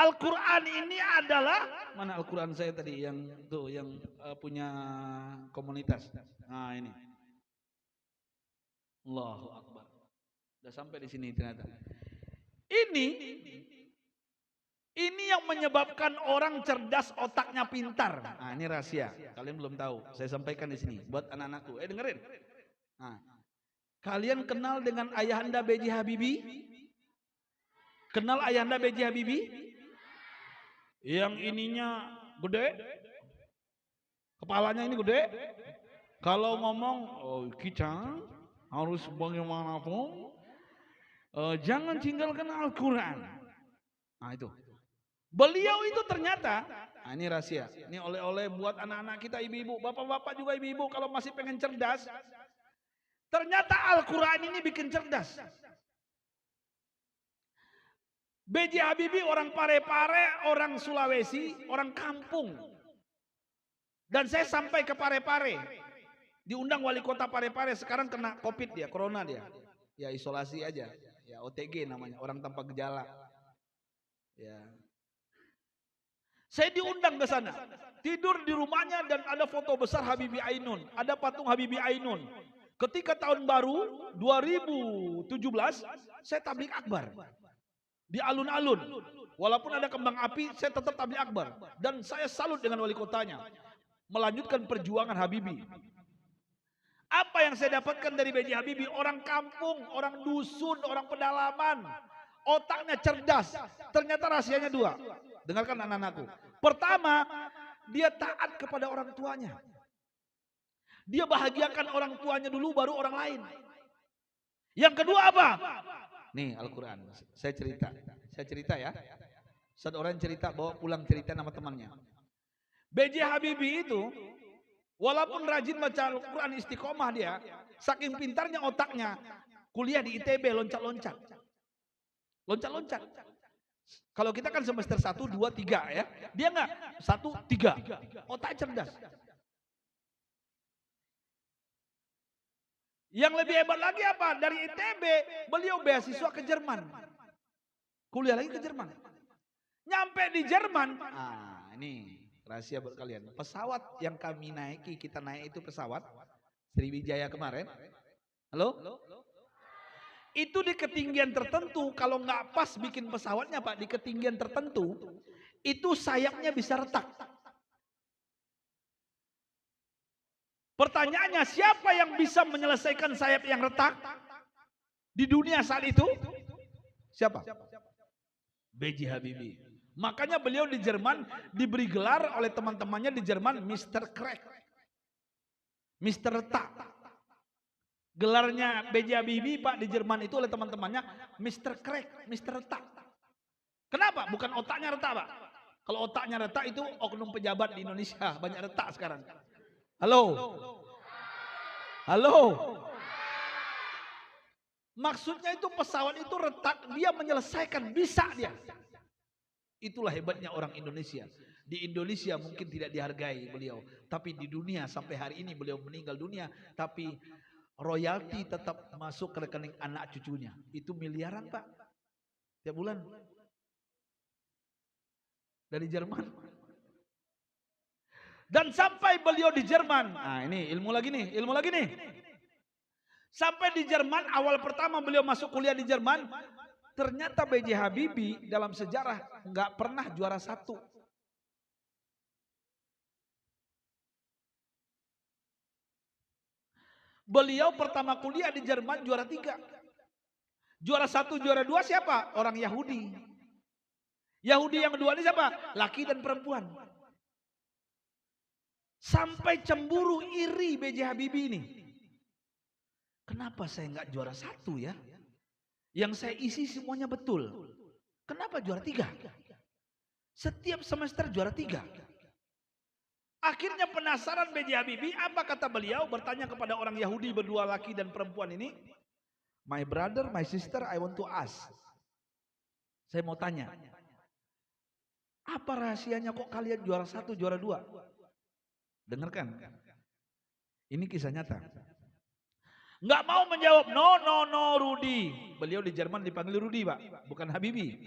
Al-Quran ini adalah, mana Al-Quran saya tadi yang tuh yang punya komunitas. Nah ini, Allahu Akbar. Udah sampai di sini ternyata. Ini yang menyebabkan orang cerdas, otaknya pintar. Nah ini rahasia, kalian belum tahu. Saya sampaikan di sini buat anak-anakku. Dengerin. Nah, kalian kenal dengan Ayahanda B.J. Habibie? Kenal Ayahanda B.J. Habibie? Yang ininya gede, kepalanya ini gede. Kalau ngomong, oh, kita harus bagaimanapun jangan tinggalkan Al-Quran. Nah itu. Beliau itu ternyata, nah ini rahasia. Ini oleh-oleh buat anak-anak kita, ibu-ibu, bapak-bapak juga ibu-ibu kalau masih pengen cerdas. Ternyata Al-Quran ini bikin cerdas. B.J. Habibie orang Parepare, orang Sulawesi, orang kampung. Dan saya sampai ke Parepare. Diundang wali kota Parepare, sekarang kena COVID dia, corona dia. Ya isolasi aja. Ya OTG namanya, orang tanpa gejala. Ya. Saya diundang ke sana. Tidur di rumahnya dan ada foto besar Habibie Ainun, ada patung Habibie Ainun. Ketika tahun baru 2017, saya tablik akbar. Di alun-alun, walaupun ada kembang api, saya tetap tablik akbar. Dan saya salut dengan wali kotanya, melanjutkan perjuangan Habibie. Apa yang saya dapatkan dari B.J. Habibie? Orang kampung, orang dusun, orang pedalaman, otaknya cerdas. Ternyata rahasianya dua. Dengarkan anak-anakku. Pertama, dia taat kepada orang tuanya. Dia bahagiakan orang tuanya dulu, baru orang lain. Yang kedua apa? Nih Al-Quran, saya cerita ya. Satu orang cerita, bawa pulang cerita nama temannya. B.J. Habibie itu, walaupun rajin baca Al-Quran, istiqomah dia, saking pintarnya otaknya, kuliah di ITB loncat-loncat. Loncat-loncat. Kalau kita kan semester 1, 2, 3 ya. Dia enggak, 1, 3. Otak cerdas. Yang lebih hebat lagi apa? Dari ITB, beliau beasiswa ke Jerman. Kuliah lagi ke Jerman. Nyampe di Jerman, ini rahasia buat kalian. Pesawat yang kami naiki, kita naik itu pesawat Sriwijaya kemarin. Halo? Itu di ketinggian tertentu, kalau nggak pas bikin pesawatnya Pak, di ketinggian tertentu, itu sayapnya bisa retak. Pertanyaannya, siapa yang bisa menyelesaikan sayap yang retak di dunia saat itu? Siapa? B.J. Habibie. Makanya beliau di Jerman diberi gelar oleh teman-temannya di Jerman Mr. Crack. Mr. Retak. Gelarnya B.J. Habibie Pak di Jerman itu oleh teman-temannya Mr. Crack, Mr. Retak. Kenapa? Bukan otaknya retak Pak. Kalau otaknya retak itu oknum pejabat di Indonesia banyak retak sekarang. Halo. Halo. Maksudnya itu pesawat itu retak, dia menyelesaikan, bisa dia. Itulah hebatnya orang Indonesia. Di Indonesia mungkin tidak dihargai beliau, tapi di dunia sampai hari ini beliau meninggal dunia, tapi royalti tetap masuk ke rekening anak cucunya. Itu miliaran Pak. Tiap bulan. Dari Jerman. Dan sampai beliau di Jerman. Nah ini ilmu lagi nih. Sampai di Jerman, awal pertama beliau masuk kuliah di Jerman. Ternyata B.J. Habibie dalam sejarah nggak pernah juara 1. Beliau pertama kuliah di Jerman juara 3. Juara 1, juara 2 siapa? Orang Yahudi. Yahudi yang kedua ini siapa? Laki dan perempuan. Sampai cemburu iri B.J. Habibie ini. Kenapa saya nggak juara 1 ya? Yang saya isi semuanya betul. Kenapa juara 3? Setiap semester juara 3. Akhirnya penasaran B.J. Habibie, apa kata beliau? Bertanya kepada orang Yahudi berdua laki dan perempuan ini. My brother, my sister, I want to ask. Saya mau tanya. Apa rahasianya kok kalian juara 1, juara 2? Dengarkan. Ini kisah nyata. Nggak mau menjawab, no Rudy. Beliau di Jerman dipanggil Rudy Pak, bukan Habibie.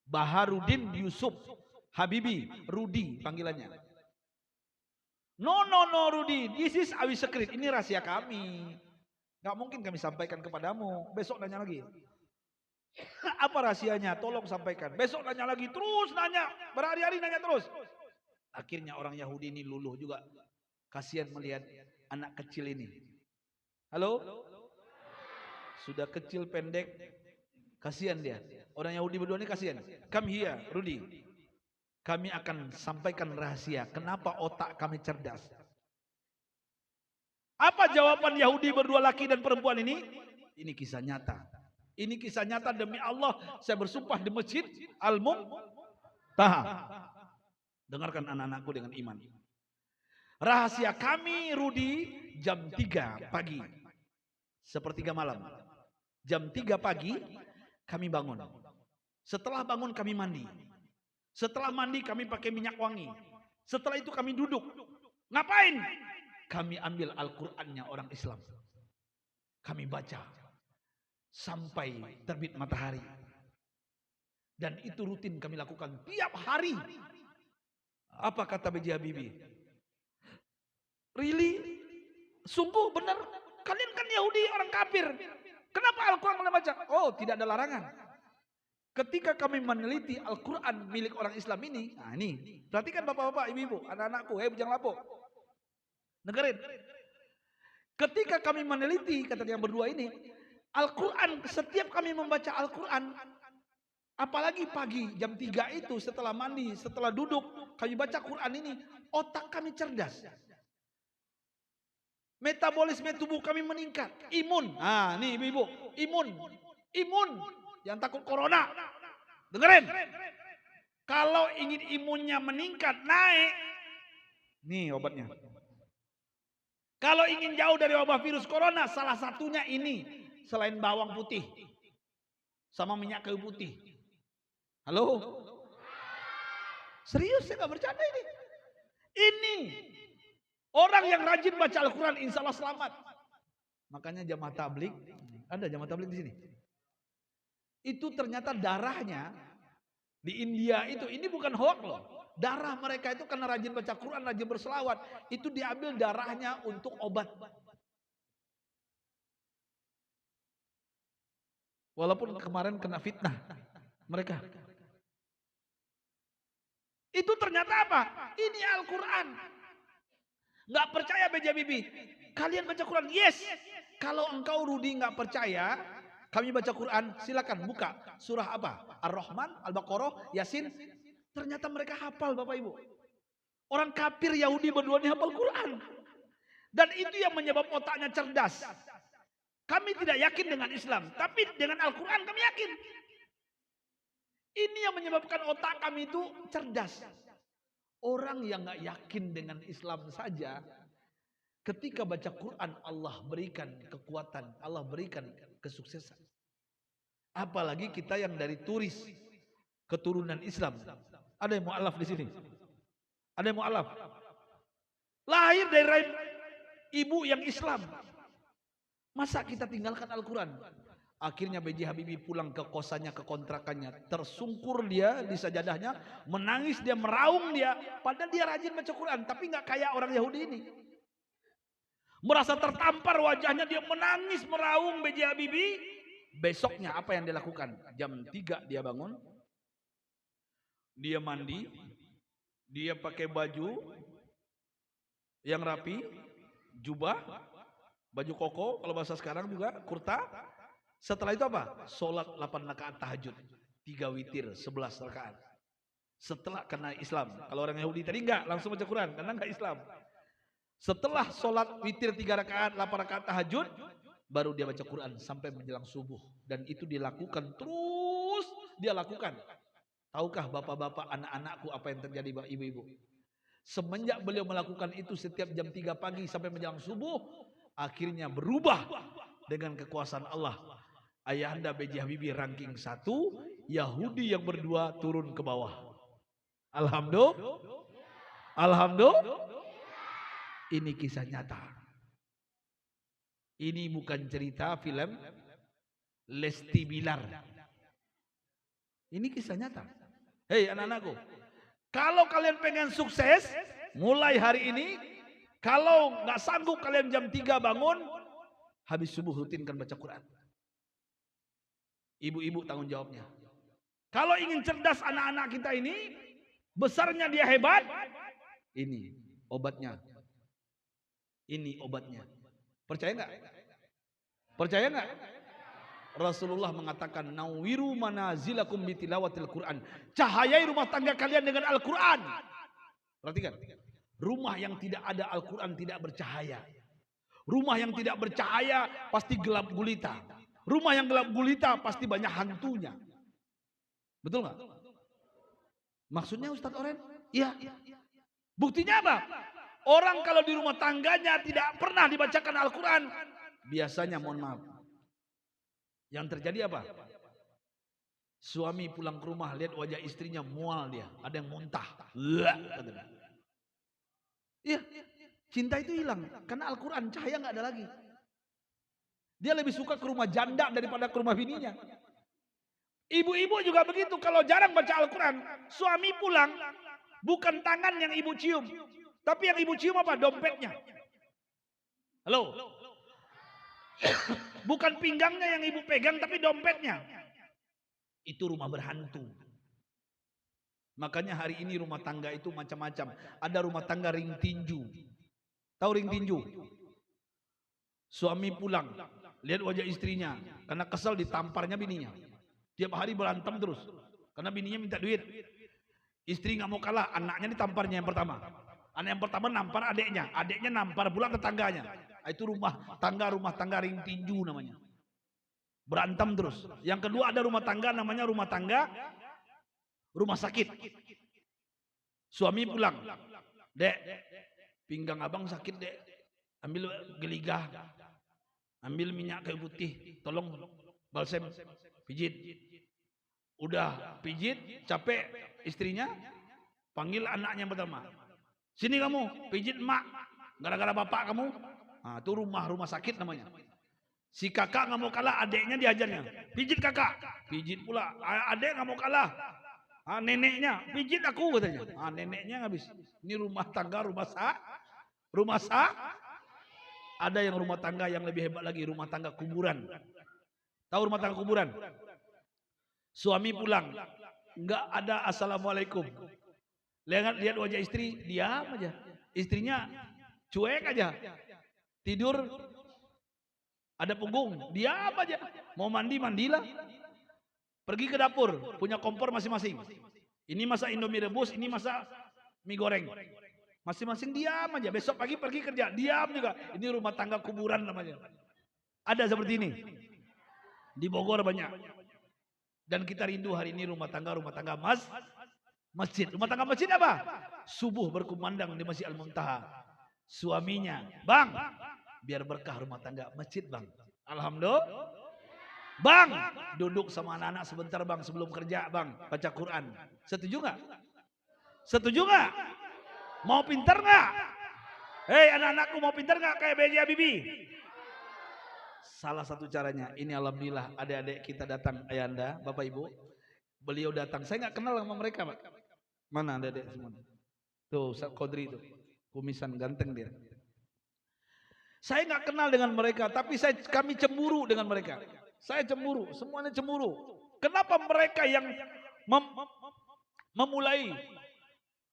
Baharudin Yusuf Habibi, Rudi panggilannya. No Rudi, this is our secret. Ini rahasia kami. Gak mungkin kami sampaikan kepadamu. Besok nanya lagi. Apa rahasianya? Tolong sampaikan. Besok nanya lagi, terus nanya. Berhari-hari nanya terus. Akhirnya orang Yahudi ini luluh juga. Kasihan melihat anak kecil ini. Halo? Sudah kecil, pendek. Kasihan dia. Orang Yahudi berdua ini kasihan. Come here, Rudi. Kami akan sampaikan rahasia. Kenapa otak kami cerdas? Apa jawaban Yahudi berdua laki dan perempuan ini? Ini kisah nyata. Ini kisah nyata demi Allah. Saya bersumpah di masjid Al-Muntaha. Dengarkan anak-anakku dengan iman. Rahasia kami, Rudi, jam 3 pagi. Sepertiga malam. Jam 3 pagi kami bangun. Setelah bangun kami mandi. Setelah mandi kami pakai minyak wangi. Setelah itu kami duduk. Ngapain? Kami ambil Al-Qur'annya orang Islam. Kami baca sampai terbit matahari. Dan itu rutin kami lakukan tiap hari. Apa kata B.J. Habibie? Really? Sungguh benar? Kalian kan Yahudi, orang kafir. Kenapa Al-Quran kalian baca? Oh, tidak ada larangan. Ketika kami meneliti Al-Quran milik orang Islam ini, nah ini, perhatikan bapak-bapak, ibu-ibu, anak-anakku, bujang lapuk. Dengerin. Ketika kami meneliti, kata yang berdua ini, Al-Quran, setiap kami membaca Al-Quran, apalagi pagi jam 3 itu setelah mandi, setelah duduk, kami baca Quran ini, otak kami cerdas. Metabolisme tubuh kami meningkat. Imun. Nah, nih ibu-ibu. Imun. Yang takut corona. Dengerin. Kalau ingin imunnya meningkat, naik. Nih obatnya. Kalau ingin jauh dari wabah virus corona, salah satunya ini. Selain bawang putih. Sama minyak kayu putih. Halo? Serius, saya gak bercanda ini. Ini. Orang yang rajin baca Al-Quran insya Allah selamat. Makanya jamaah tablik, ada jamaah tablik di sini. Itu ternyata darahnya di India itu, ini bukan hoax loh. Darah mereka itu karena rajin baca Quran, rajin berselawat, itu diambil darahnya untuk obat. Walaupun kemarin kena fitnah mereka. Itu ternyata apa? Ini Al-Quran. Nggak percaya B.J. Habibie? Kalian baca Quran? Yes. Kalau engkau Rudi nggak percaya, kami baca Quran, silakan buka. Surah apa? Ar-Rahman, Al-Baqarah, Yasin. Ternyata mereka hafal Bapak Ibu. Orang kafir Yahudi berdua ini hafal Quran. Dan itu yang menyebabkan otaknya cerdas. Kami tidak yakin dengan Islam, tapi dengan Al-Quran kami yakin. Ini yang menyebabkan otak kami itu cerdas. Orang yang gak yakin dengan Islam saja, ketika baca Quran Allah berikan kekuatan, Allah berikan kesuksesan. Apalagi kita yang dari turis keturunan Islam. Ada yang mu'alaf di sini? Ada yang mu'alaf? Lahir dari rahim ibu yang Islam. Masa kita tinggalkan Al-Quran? Akhirnya B.J. Habibie pulang ke kosannya, ke kontrakannya. Tersungkur dia di sajadahnya. Menangis dia, meraung dia. Padahal dia rajin baca Quran. Tapi gak kayak orang Yahudi ini. Merasa tertampar wajahnya. Dia menangis, meraung B.J. Habibie. Besoknya apa yang dia lakukan? Jam 3 dia bangun. Dia mandi. Dia pakai baju yang rapi. Jubah. Baju koko. Kalau bahasa sekarang juga. Kurta. Setelah itu apa? Sholat 8 rakaat tahajud. 3 witir, 11 rakaat. Setelah kena Islam. Kalau orang Yahudi tadi enggak, langsung baca Quran. Karena enggak Islam. Setelah sholat witir 3 rakaat, 8 rakaat tahajud. Baru dia baca Quran sampai menjelang subuh. Dan itu dilakukan terus. Dia lakukan. Tahukah bapak-bapak, anak-anakku apa yang terjadi ibu-ibu? Semenjak beliau melakukan itu setiap jam 3 pagi sampai menjelang subuh. Akhirnya berubah dengan kekuasaan Allah. Ayahanda B.J. Habibie ranking 1, Yahudi yang berdua turun ke bawah. Alhamdulillah. Alhamdulillah. Ini kisah nyata. Ini bukan cerita film Lesti Bilar. Ini kisah nyata. Hei anak-anakku, kalau kalian pengen sukses, mulai hari ini, kalau nggak sanggup kalian jam 3 bangun, habis subuh rutinkan baca Quran. Ibu-ibu tanggung jawabnya. Kalau ingin cerdas anak-anak kita ini, besarnya dia hebat, ini obatnya. Ini obatnya. Percaya nggak? Percaya nggak? Rasulullah mengatakan, "Nawiru manazilakum bitilawatil Quran." Cahayai rumah tangga kalian dengan Al-Quran. Perhatikan. Rumah yang tidak ada Al-Quran tidak bercahaya. Rumah yang tidak bercahaya pasti gelap gulita. Rumah yang gelap gulita pasti banyak hantunya. Betul nggak? Maksudnya Ustadz Oren? Iya. Buktinya apa? Orang kalau di rumah tangganya tidak pernah dibacakan Al-Quran, biasanya mohon maaf, yang terjadi apa? Suami pulang ke rumah lihat wajah istrinya mual dia, ada yang muntah. Iya, cinta itu hilang karena Al-Quran cahaya nggak ada lagi. Dia lebih suka ke rumah janda daripada ke rumah bininya. Ibu-ibu juga begitu, kalau jarang baca Al-Quran, suami pulang bukan tangan yang ibu cium, tapi yang ibu cium apa? Dompetnya. Halo. Bukan pinggangnya yang ibu pegang, tapi dompetnya. Itu rumah berhantu. Makanya hari ini rumah tangga itu macam-macam. Ada rumah tangga ring tinju. Tahu ring tinju? Suami pulang, lihat wajah istrinya, karena kesal ditamparnya bininya. Tiap hari berantem terus, karena bininya minta duit. Istri nggak mau kalah, anaknya ditamparnya yang pertama. Anak yang pertama nampar adeknya, adeknya nampar pula tetangganya. Itu rumah tangga ring tinju namanya. Berantem terus. Yang kedua ada rumah tangga namanya rumah sakit. Suami pulang, "Dek, pinggang abang sakit, Dek. Ambil geligah, ambil minyak kayu putih, tolong balsem, pijit." Udah pijit, capek istrinya, panggil anaknya yang pertama. "Sini kamu, pijit emak, gara-gara bapak kamu." Nah, itu rumah sakit namanya. Si kakak nggak mau kalah, adeknya diajarnya, "Pijit kakak." Pijit pula. Adek nggak mau kalah, neneknya, "Pijit aku," katanya. Neneknya habis. Ini rumah tangga, rumah sak. Ada yang rumah tangga yang lebih hebat lagi, rumah tangga kuburan. Tahu rumah tangga kuburan? Suami pulang, nggak ada assalamualaikum. Lihat wajah istri, diam aja. Istrinya cuek aja. Tidur ada punggung, diam aja. Mau mandi, mandilah. Pergi ke dapur, punya kompor masing-masing. Ini masak Indomie rebus, ini masak mie goreng. Masing-masing diam aja. Besok pagi pergi kerja, diam juga. Ini rumah tangga kuburan namanya. Ada seperti ini. Di Bogor banyak. Dan kita rindu hari ini rumah tangga masjid. Rumah tangga masjid apa? Subuh berkumandang di Masjid Al-Muntaha. Suaminya, "Bang, biar berkah rumah tangga, masjid bang." Alhamdulillah. "Bang, duduk sama anak-anak sebentar bang, sebelum kerja bang, baca Quran." Setuju nggak? Setuju nggak? Mau pinter nggak? Hei anak-anakku, mau pinter nggak kayak B.J. Habibie? Salah satu caranya, ini alhamdulillah adik-adik kita datang, ayahanda, bapak ibu. Beliau datang, saya nggak kenal sama mereka, Pak. Mana adik-adik semua? Tuh, Ustaz Qadri itu, kumisan ganteng dia. Saya nggak kenal dengan mereka, tapi kami cemburu dengan mereka. Saya cemburu, semuanya cemburu. Kenapa mereka yang memulai?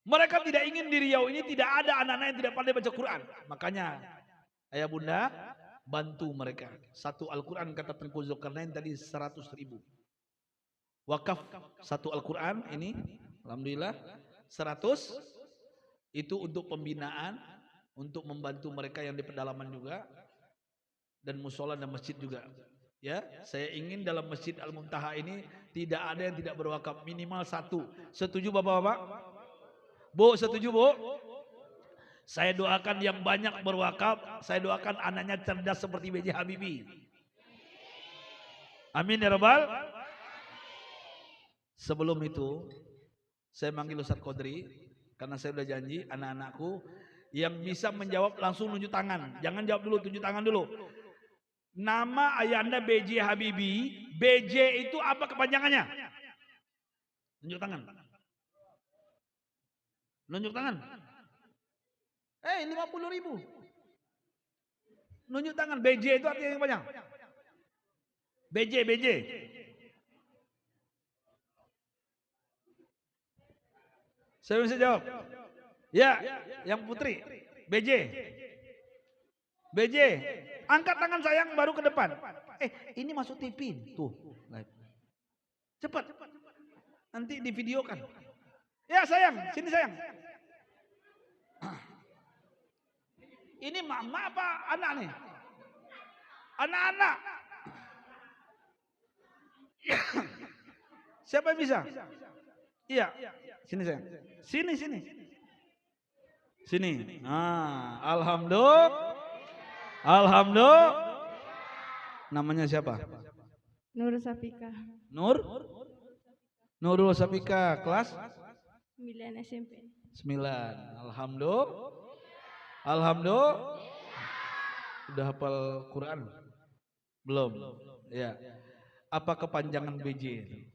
Mereka tidak ingin di Riau ini tidak ada anak-anak yang tidak pandai baca Quran. Makanya, ayah bunda, bantu mereka. Satu Al-Quran kata Tengku Zulkarnain tadi 100.000. Wakaf satu Al-Quran ini, alhamdulillah 100. Itu untuk pembinaan, untuk membantu mereka yang di pedalaman juga, dan musola dan masjid juga. Ya, saya ingin dalam Masjid Al-Muntaha ini tidak ada yang tidak berwakaf, minimal 1. Setuju bapak-bapak? Bu, setuju bu? Saya doakan yang banyak berwakaf, saya doakan anaknya cerdas seperti B.J. Habibie. Amin ya rabbal. Sebelum itu, saya manggil Ustaz Qadri, karena saya sudah janji anak-anakku yang bisa menjawab langsung tunjuk tangan. Jangan jawab dulu, tunjuk tangan dulu. Nama ayahanda B.J. Habibie, B.J. itu apa kepanjangannya? Tunjuk tangan. Nunjuk tangan. 50.000. Nunjuk tangan. BJ itu artinya yang banyak. BJ, BJ. Saya bisa jawab. Ya, yang putri. BJ. BJ. Angkat tangan sayang baru ke depan. Ini masuk TV. Tuh. Cepat. Nanti divideokan. Ya sayang, sini sayang. Ini mama apa anak nih? Anak-anak. Siapa yang bisa? Iya. Sini sayang. Sini. Sini. Alhamdulillah. Alhamdulillah. Namanya siapa? Nur Safika. Nurul Safika, kelas 9 SMP. 9. Alhamdulillah. Alhamdulillah. Udah hafal Quran? Belum. Ya. Apa kepanjangan BJ itu?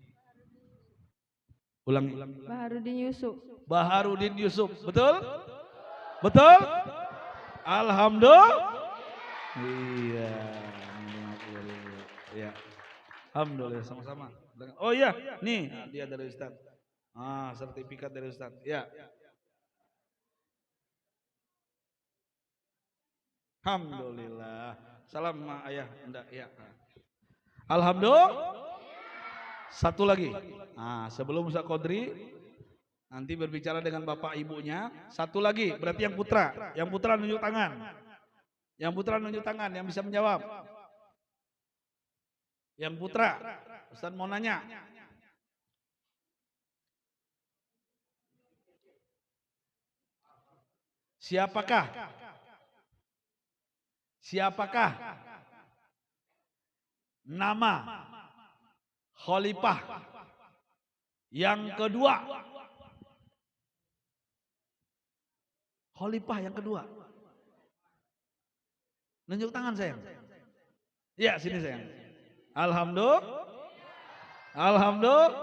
Ulangi. Baharudin Yusuf. Baharudin Yusuf. Betul? Betul? Alhamdulillah. Iya. Ya. Alhamdulillah sama-sama. Oh iya, nih dia dari Ustaz. Sertifikat dari Ustaz. Ya. Alhamdulillah. Salam ma ayah, enggak ya. Alhamdulillah. Satu lagi. Sebelum Ustaz Qadri nanti berbicara dengan bapak ibunya, satu lagi berarti yang putra. Yang putra nunjuk tangan. Yang putra nunjuk tangan yang bisa menjawab. Yang putra. Ustaz mau nanya. Siapakah nama khalifah yang kedua? Khalifah yang kedua. Nunjuk tangan sayang. Ya, sini sayang. Alhamdulillah. Alhamdulillah.